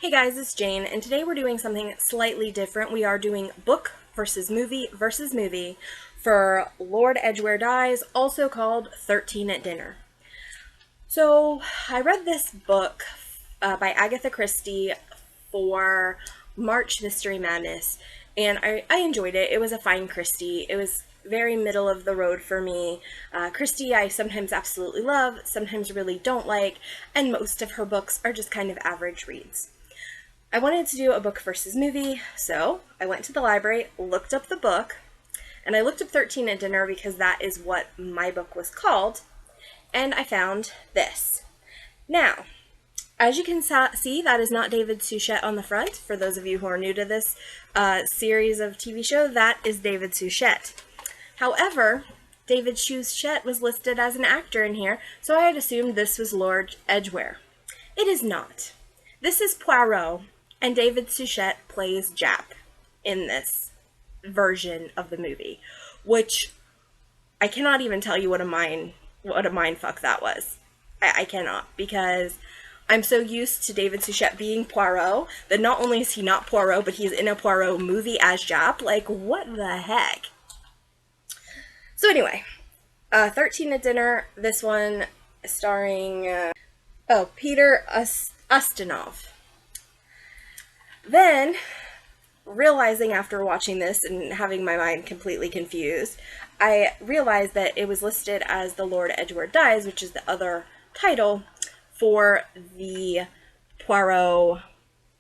Hey guys, it's Jane, and today we're doing something slightly different. We are doing book versus movie for Lord Edgware Dies, also called 13 at Dinner. So, I read this book by Agatha Christie for March Mystery Madness, and I enjoyed it. It was a fine Christie. It was very middle of the road for me. Christie I sometimes absolutely love, sometimes really don't like, and most of her books are just kind of average reads. I wanted to do a book versus movie, so I went to the library, looked up the book, and I looked up 13 at Dinner because that is what my book was called, and I found this. Now, as you can see, that is not David Suchet on the front. For those of you who are new to this series of TV show, that is David Suchet. However, David Suchet was listed as an actor in here, so I had assumed this was Lord Edgware. It is not. This is Poirot, and David Suchet plays Jap in this version of the movie, which I cannot even tell you what a mind fuck that was. I cannot, because I'm so used to David Suchet being Poirot that not only is he not Poirot, but he's in a Poirot movie as Jap. Like, what the heck? So anyway, 13 at Dinner, this one starring, Peter Ustinov. Then, realizing after watching this and having my mind completely confused, I realized that it was listed as The Lord Edgware Dies, which is the other title for the Poirot,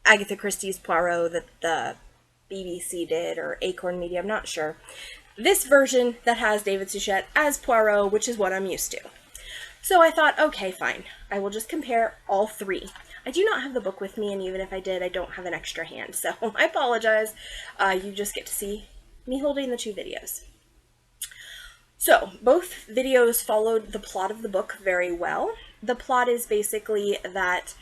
Agatha Christie's Poirot that the BBC did, or Acorn Media, I'm not sure. This version that has David Suchet as Poirot, which is what I'm used to. So I thought, okay, fine. I will just compare all three. I do not have the book with me, and even if I did, I don't have an extra hand, so I apologize. You just get to see me holding the two videos. So, both videos followed the plot of the book very well. The plot is basically that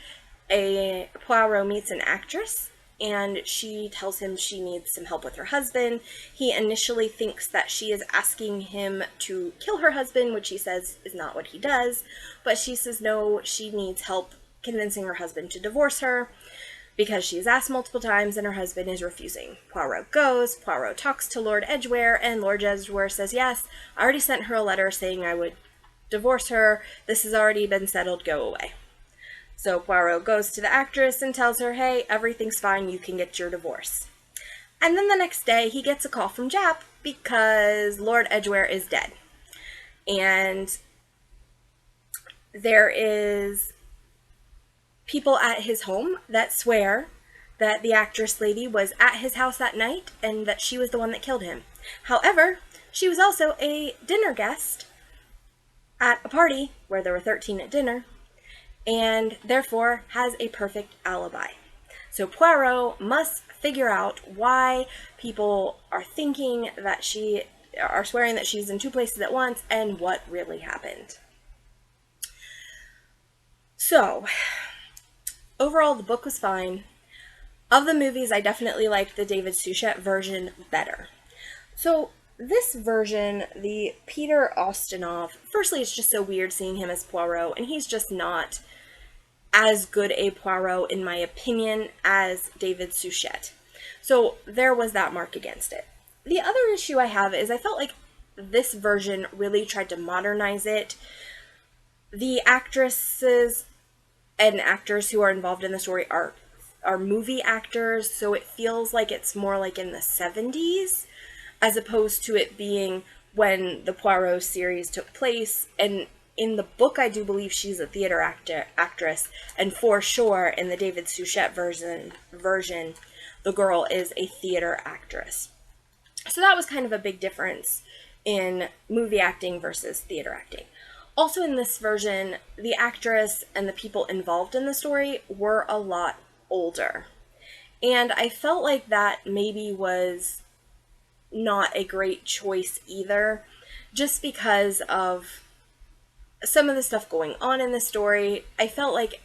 a Poirot meets an actress, and she tells him she needs some help with her husband. He initially thinks that she is asking him to kill her husband, which he says is not what he does, but she says no, she needs help convincing her husband to divorce her because she has asked multiple times and her husband is refusing. Poirot goes, Poirot talks to Lord Edgware, and Lord Edgware says, yes, I already sent her a letter saying I would divorce her. This has already been settled, go away. So Poirot goes to the actress and tells her, hey, everything's fine, you can get your divorce. And then the next day, he gets a call from Jap because Lord Edgware is dead. And there is people at his home that swear that the actress lady was at his house that night and that she was the one that killed him. However, she was also a dinner guest at a party where there were 13 at dinner, and therefore has a perfect alibi. So Poirot must figure out why people are thinking that are swearing that she's in two places at once and what really happened. So, overall, the book was fine. Of the movies, I definitely liked the David Suchet version better. So, this version, the Peter Ustinov, firstly, it's just so weird seeing him as Poirot, and he's just not as good a Poirot, in my opinion, as David Suchet. So, there was that mark against it. The other issue I have is I felt like this version really tried to modernize it. The actresses and actors who are involved in the story are movie actors, so it feels like it's more like in the 70s, as opposed to it being when the Poirot series took place. And in the book, I do believe she's a theater actress, and for sure, in the David Suchet version, the girl is a theater actress. So that was kind of a big difference in movie acting versus theater acting. Also in this version, the actress and the people involved in the story were a lot older. And I felt like that maybe was not a great choice either, just because of some of the stuff going on in the story. I felt like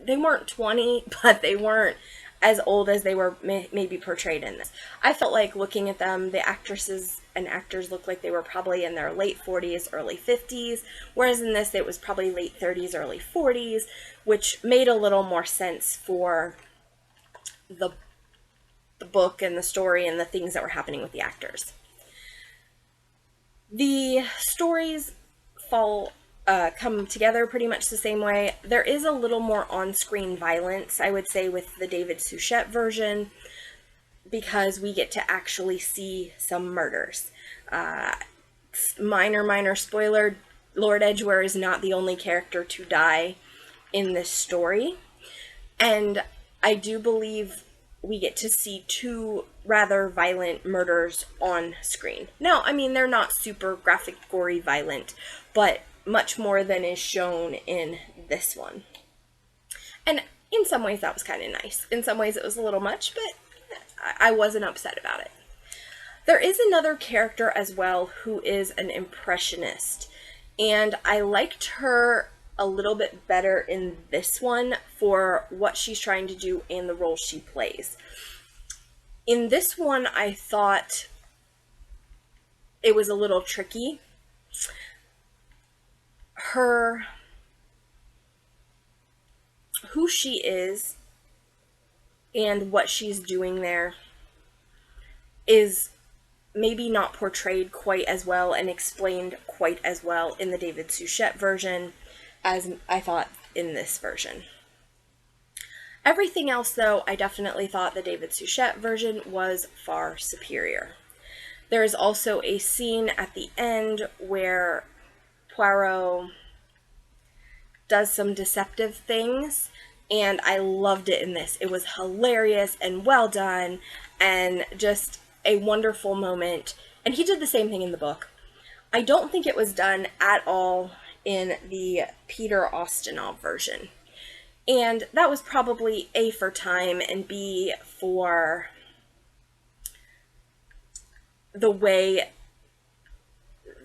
they weren't 20, but they weren't as old as they were maybe portrayed in this. I felt like looking at them, the actresses and actors looked like they were probably in their late 40s, early 50s, whereas in this it was probably late 30s, early 40s, which made a little more sense for the book and the story and the things that were happening with the actors. The stories come together pretty much the same way. There is a little more on-screen violence, I would say, with the David Suchet version, because we get to actually see some murders. Minor spoiler, Lord Edgware is not the only character to die in this story. And I do believe we get to see two rather violent murders on screen. Now, I mean, they're not super graphic, gory, violent, but much more than is shown in this one. And in some ways that was kind of nice. In some ways it was a little much, but I wasn't upset about it. There is another character as well who is an impressionist, and I liked her a little bit better in this one for what she's trying to do and the role she plays. In this one, I thought it was a little tricky. Who she is and what she's doing there is maybe not portrayed quite as well and explained quite as well in the David Suchet version as I thought in this version. Everything else, though, I definitely thought the David Suchet version was far superior. There is also a scene at the end where Poirot does some deceptive things, and I loved it in this. It was hilarious and well done and just a wonderful moment. And he did the same thing in the book. I don't think it was done at all in the Peter Ustinov version. And that was probably A, for time, and B, for the way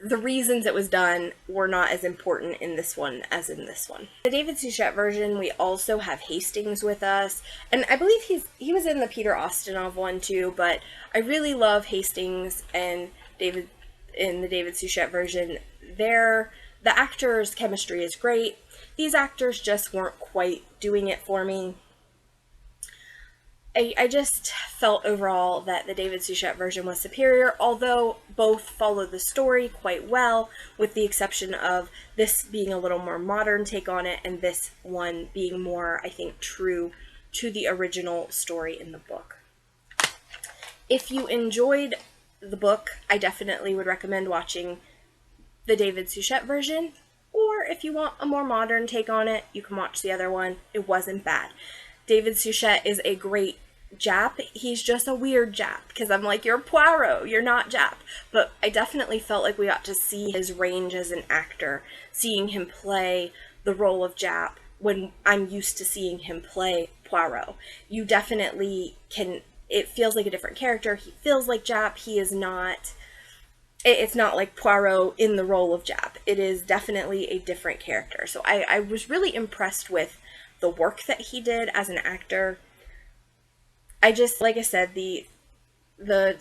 the reasons it was done were not as important in this one as in this one. The David Suchet version, we also have Hastings with us, and I believe he was in the Peter Ustinov one too, but I really love Hastings and David in the David Suchet version. The actors' chemistry is great. These actors just weren't quite doing it for me. I just felt overall that the David Suchet version was superior, although both follow the story quite well, with the exception of this being a little more modern take on it, and this one being more, I think, true to the original story in the book. If you enjoyed the book, I definitely would recommend watching the David Suchet version, or if you want a more modern take on it, you can watch the other one. It wasn't bad. David Suchet is a great Jap. He's just a weird Jap, because I'm like, you're Poirot, you're not Jap. But I definitely felt like we got to see his range as an actor, seeing him play the role of Jap when I'm used to seeing him play Poirot. You definitely can, it feels like a different character. He feels like Jap. He is not, it's not like Poirot in the role of Jap. It is definitely a different character. So I was really impressed with the work that he did as an actor. I just, like I said, the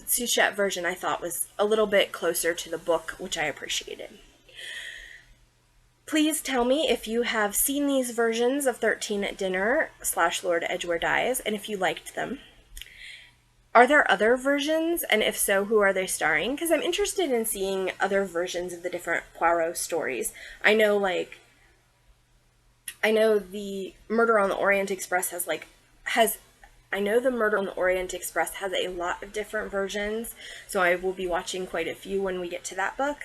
Suchet version I thought was a little bit closer to the book, which I appreciated. Please tell me if you have seen these versions of 13 at Dinner / Lord Edgware Dies, and if you liked them. Are there other versions, and if so, who are they starring? Because I'm interested in seeing other versions of the different Poirot stories. I know the Murder on the Orient Express has a lot of different versions, so I will be watching quite a few when we get to that book.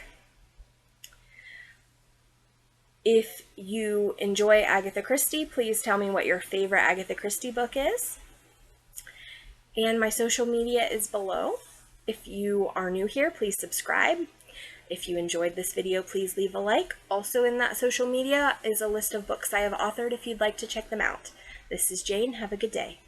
If you enjoy Agatha Christie, please tell me what your favorite Agatha Christie book is. And my social media is below. If you are new here, please subscribe. If you enjoyed this video, please leave a like. Also in that social media is a list of books I have authored if you'd like to check them out. This is Jane. Have a good day.